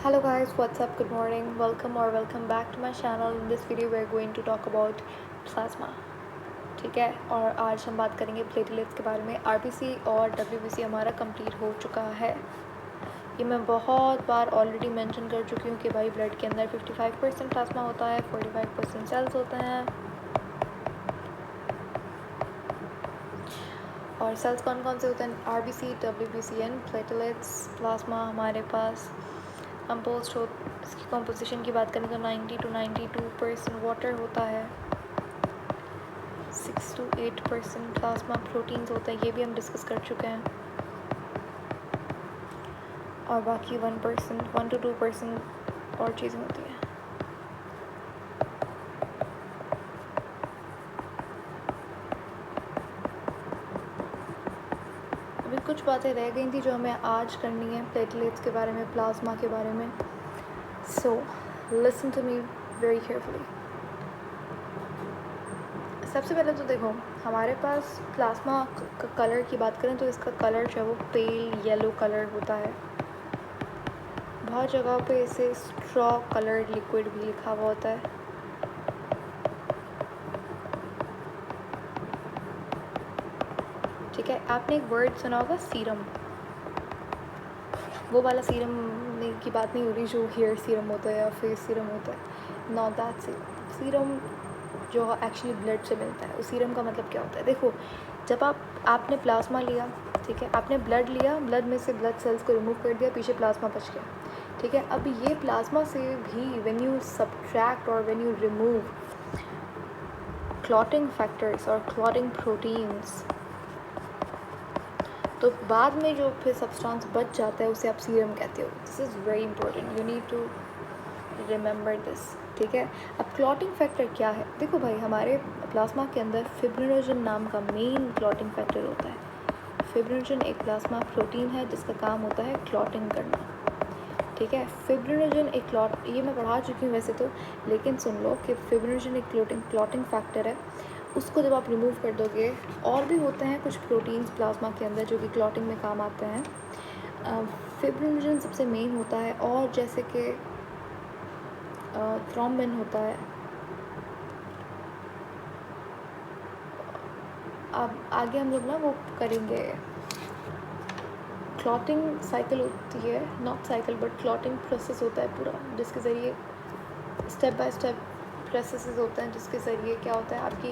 Hello guys, what's up? Good morning. Welcome back to my channel. In this video we're going to talk about plasma. ठीक है, और आज हम बात करेंगे प्लेटलेट्स के बारे में। आरबीसी और डब्ल्यूबीसी हमारा कंप्लीट हो चुका है। ये मैं बहुत बार ऑलरेडी मेंशन कर चुकी हूँ कि भाई ब्लड के अंदर 55% प्लाज्मा होता है, 45% सेल्स होते हैं। और सेल्स कौन कौन से होते हैं? RBC, WBC and platelets. Plasma हमारे पास कंपोस्ट हो, इसकी कंपोजिशन की बात करें तो 90 to 92% वाटर होता है, 6 to 8% प्लाज्मा प्रोटीन्स होते हैं, ये भी हम डिस्कस कर चुके हैं। और बाकी 1 to 2% और चीज़ें होती हैं। अभी कुछ बातें रह गई थी जो हमें आज करनी है प्लेटलेट्स के बारे में, प्लाज्मा के बारे में। So listen to me very carefully. सबसे पहले तो देखो, हमारे पास प्लाज्मा कलर की बात करें तो इसका कलर जो है वो पेल येलो कलर होता है। बहुत जगह पे इसे स्ट्रॉ कलर्ड लिक्विड भी लिखा हुआ होता है। ठीक है, आपने एक वर्ड सुना होगा सीरम। वो वाला सीरम की बात नहीं हो रही जो हेयर सीरम होता है या फेस सीरम होता है। नॉट दैट सीरम जो एक्चुअली ब्लड से मिलता है। उस सीरम का मतलब क्या होता है? देखो, जब आपने प्लाज्मा लिया, ठीक है, आपने ब्लड लिया, ब्लड में से ब्लड सेल्स को रिमूव कर दिया, पीछे प्लाज्मा बच गया। ठीक है, अब ये प्लाज्मा से भी व्हेन यू सब्ट्रैक्ट और when you remove clotting factors और क्लॉटिंग प्रोटीन्स, तो बाद में जो फिर सब्सटेंस बच जाता है उसे आप सीरम कहते हो। This is very important, you need to remember this. ठीक है, अब क्लॉटिंग फैक्टर क्या है? देखो भाई, हमारे प्लाज्मा के अंदर फिब्रिनोजन नाम का मेन क्लॉटिंग फैक्टर होता है। फिब्रिनोजन एक प्लाज्मा प्रोटीन है जिसका काम होता है क्लॉटिंग करना। ठीक है, फिब्रिनोजन एक ये मैं पढ़ा चुकी हूँ वैसे तो, लेकिन सुन लो कि फिब्रिनोजन एक क्लॉटिंग फैक्टर है। उसको जब आप रिमूव कर दोगे, और भी होते हैं कुछ प्रोटीन्स प्लाज्मा के अंदर जो कि क्लॉटिंग में काम आते हैं। फिब्रिनोजन सबसे मेन होता है, और जैसे कि थ्रोम्बिन होता है। अब आगे हम लोग ना वो करेंगे, क्लॉटिंग साइकिल होती है, not cycle but clotting process होता है पूरा, जिसके ज़रिए स्टेप बाय स्टेप प्रोसेसेस होते हैं जिसके ज़रिए क्या होता है, आपकी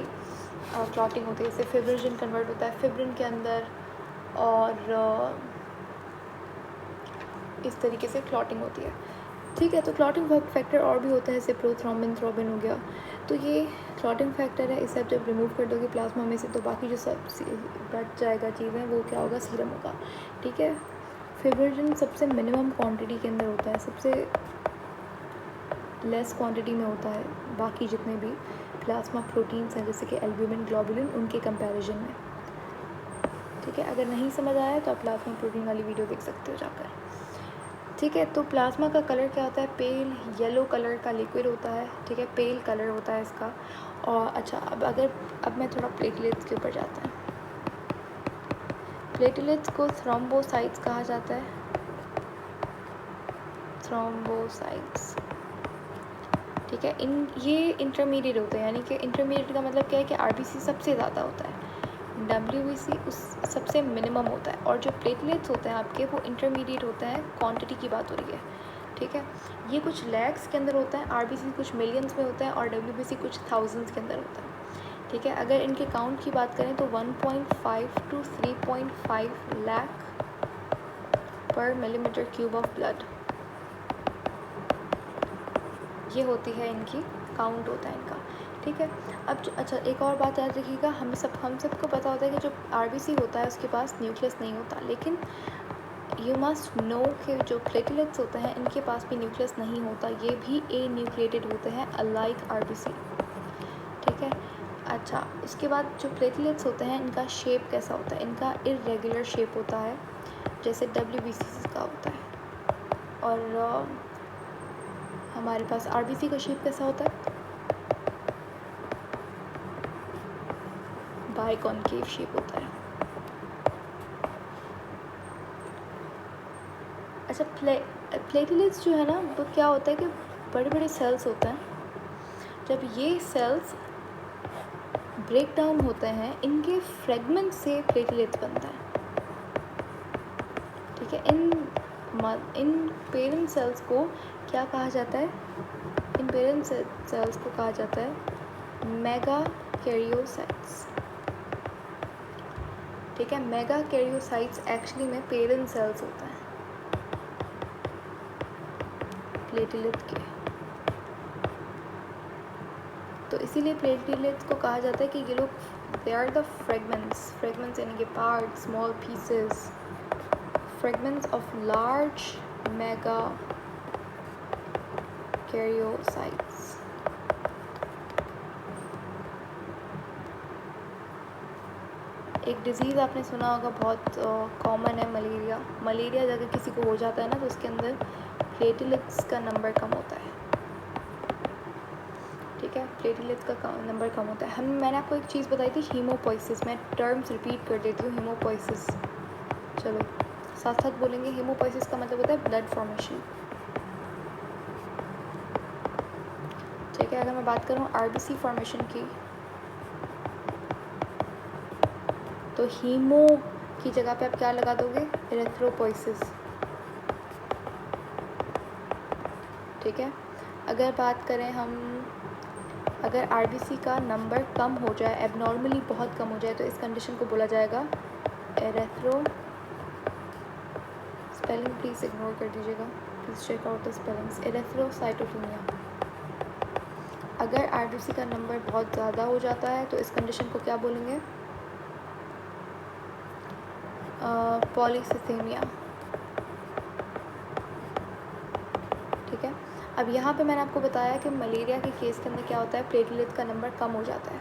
क्लॉटिंग होती है। जैसे फिब्रिनोजन कन्वर्ट होता है फिब्रिन के अंदर, और इस तरीके से क्लॉटिंग होती है। ठीक है, तो क्लॉटिंग फैक्टर और भी होते हैं, जैसे प्रोथ्रोम्बिन, थ्रोम्बिन हो गया। तो ये क्लॉटिंग फैक्टर है। इसे आप जब रिमूव कर दोगे प्लाज्मा में से, तो बाकी जो सब बच जाएगा चीज़ें, वो क्या होगा? सीरम होगा। ठीक है, फिब्रिनोजन सबसे मिनिमम क्वांटिटी के अंदर होता है, सबसे लेस क्वांटिटी में होता है बाकी जितने भी प्लाज्मा प्रोटीन्स हैं, जैसे कि एल्ब्यूमिन, ग्लोबुलिन, उनके कंपैरिजन में। ठीक है, अगर नहीं समझ आया तो आप प्लाज्मा प्रोटीन वाली वीडियो देख सकते हो जाकर। ठीक है, तो प्लाज्मा का कलर क्या होता है? पेल येलो कलर का लिक्विड होता है। ठीक है, पेल कलर होता है इसका। और अच्छा, अब मैं थोड़ा प्लेटलेट्स के ऊपर जाता है। प्लेटलेट्स को थ्रोम्बोसाइट्स कहा जाता है। थ्रोम्बोसाइट्स, ठीक है, ये इंटरमीडिएट होते हैं, यानी कि इंटरमीडिएट का मतलब क्या है कि आरबीसी सबसे ज़्यादा होता है, डब्ल्यूबीसी उस सबसे मिनिमम होता है, और जो प्लेटलेट्स होते हैं आपके, वो इंटरमीडिएट होते हैं। क्वांटिटी की बात हो रही है। ठीक है, ये कुछ लैक्स के अंदर होता है, आरबीसी कुछ मिलियंस में होता है, और डब्ल्यूबीसी कुछ थाउजेंड्स के अंदर होता है। ठीक है, अगर इनके काउंट की बात करें तो 1.5 to 3.5 लाख पर मिलीमीटर क्यूब ऑफ ब्लड, ये होती है इनकी, काउंट होता है इनका। ठीक है, अब अच्छा, एक और बात याद रखिएगा, हम सबको पता होता है कि जो आरबीसी होता है उसके पास न्यूक्लियस नहीं होता, लेकिन यू मस्ट नो कि जो प्लेटलेट्स होते हैं इनके पास भी न्यूक्लियस नहीं होता, ये भी ए न्यूक्लिएटेड होते हैं अलाइक आरबीसी। ठीक है, अच्छा, उसके बाद जो प्लेटलेट्स होते हैं इनका शेप कैसा होता है? इनका इरेगुलर शेप होता है, जैसे डब्ल्यूबीसी का होता है। और हमारे पास आरबीसी का शेप कैसा होता है? बाइकॉनकेव शेप होता है। अच्छा, प्लेटलेट्स जो है ना वो क्या होता है कि बड़े बड़े सेल्स होते हैं, जब ये सेल्स ब्रेक डाउन होते हैं इनके फ्रेगमेंट से प्लेटलेट्स बनता है, ठीक है। इन पेरेंट सेल्स को क्या कहा जाता है, इन पेरेंट सेल्स को कहा जाता है मेगा कैरियोसाइट्स, ठीक है। मेगा कैरियोसाइट्स एक्चुअली में पेरेंट सेल्स होता है प्लेटलेट के, तो इसीलिए प्लेटलेट्स को कहा जाता है कि ये लोग दे आर द फ्रेगमेंट्स यानी कि part, small pieces, fragments of large mega karyocytes. एक डिज़ीज़ आपने सुना होगा बहुत कॉमन है, मलेरिया अगर किसी को हो जाता है ना तो उसके अंदर प्लेटलेट्स का नंबर कम होता है, ठीक है। प्लेटलेट्स का नंबर कम होता है। मैंने आपको एक चीज़ बताई थी हीमोपोइसिस, मैं टर्म्स रिपीट कर देती हूँ। हीमोपोइसिस, चलो साथ साथ बोलेंगे। हीमोपोइसिस का मतलब होता है ब्लड फॉर्मेशन, ठीक है। अगर मैं बात करूँ आरबीसी फॉर्मेशन की, तो हीमो की जगह पे आप क्या लगा दोगे, एरिथ्रोपोइसिस, ठीक है। अगर बात करें हम, अगर आरबीसी का नंबर कम हो जाए, एबनॉर्मली बहुत कम हो जाए, तो इस कंडीशन को बोला जाएगा एरेथ्रो, स्पेलिंग प्लीज़ इग्नोर कर दीजिएगा, please check out the spellings, erythrocytopenia. अगर आरबीसी का नंबर बहुत ज़्यादा हो जाता है तो इस कंडीशन को क्या बोलेंगे, पॉलीसिथेमिया, ठीक है। अब यहाँ पे मैंने आपको बताया कि मलेरिया के केस के अंदर क्या होता है, प्लेटलेट्स का नंबर कम हो जाता है।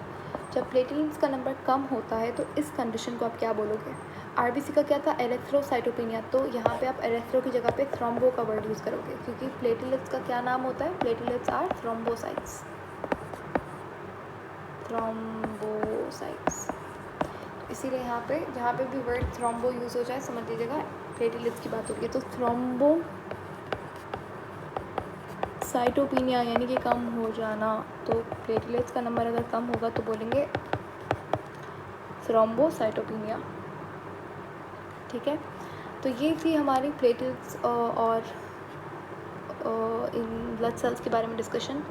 जब प्लेटलेट्स का नंबर कम होता है तो इस कंडीशन को आप क्या बोलोगे, आरबीसी का क्या था, एरेथ्रोसाइटोपेनिया, तो यहाँ पे आप एरेथ्रो की जगह पे थ्रोम्बो का वर्ड यूज़ करोगे, क्योंकि प्लेटलेट्स का क्या नाम होता है, प्लेटलेट्स आर थ्रोम्बोसाइट्स, थ्रोम्बोसाइट्स। इसीलिए यहाँ पे जहाँ पे भी वर्ड थ्रोम्बो यूज़ हो जाए समझ लीजिएगा प्लेटलेट्स की बात हो रही है। तो थ्रोम्बो साइटोपिनिया यानी कि कम हो जाना, तो प्लेटलेट्स का नंबर अगर कम होगा तो बोलेंगे थ्रोम्बोसाइटोपिनिया, ठीक है। तो ये थी हमारी प्लेटलेट्स और इन ब्लड सेल्स के बारे में डिस्कशन।